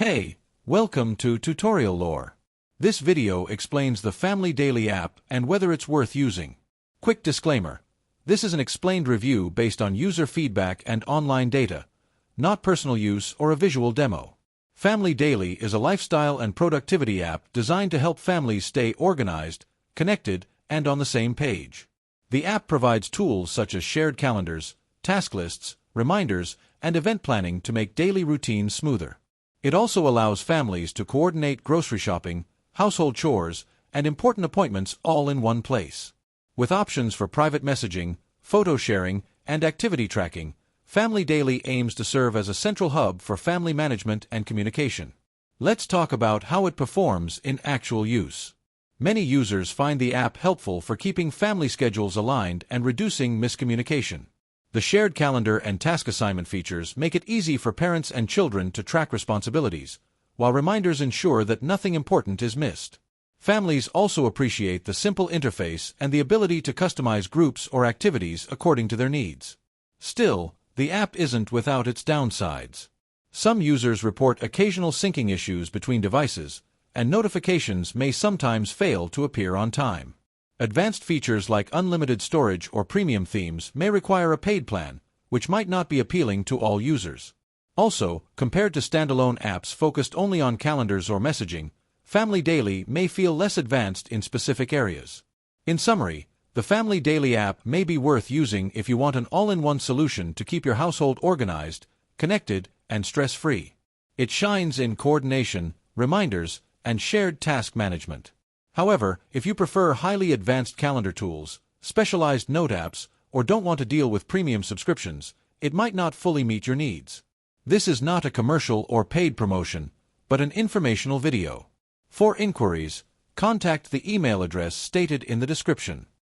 Hey, welcome to Tutorial Lore. This video explains the Family Daily app and whether it's worth using. Quick disclaimer. This is an explained review based on user feedback and online data, not personal use or a visual demo. Family Daily is a lifestyle and productivity app designed to help families stay organized, connected, and on the same page. The app provides tools such as shared calendars, task lists, reminders, and event planning to make daily routines smoother. It also allows families to coordinate grocery shopping, household chores, and important appointments all in one place. With options for private messaging, photo sharing, and activity tracking, Family Daily aims to serve as a central hub for family management and communication. Let's talk about how it performs in actual use. Many users find the app helpful for keeping family schedules aligned and reducing miscommunication. The shared calendar and task assignment features make it easy for parents and children to track responsibilities, while reminders ensure that nothing important is missed. Families also appreciate the simple interface and the ability to customize groups or activities according to their needs. Still, the app isn't without its downsides. Some users report occasional syncing issues between devices, and notifications may sometimes fail to appear on time. Advanced features like unlimited storage or premium themes may require a paid plan, which might not be appealing to all users. Also, compared to standalone apps focused only on calendars or messaging, Family Daily may feel less advanced in specific areas. In summary, the Family Daily app may be worth using if you want an all-in-one solution to keep your household organized, connected, and stress-free. It shines in coordination, reminders, and shared task management. However, if you prefer highly advanced calendar tools, specialized note apps, or don't want to deal with premium subscriptions, it might not fully meet your needs. This is not a commercial or paid promotion, but an informational video. For inquiries, contact the email address stated in the description.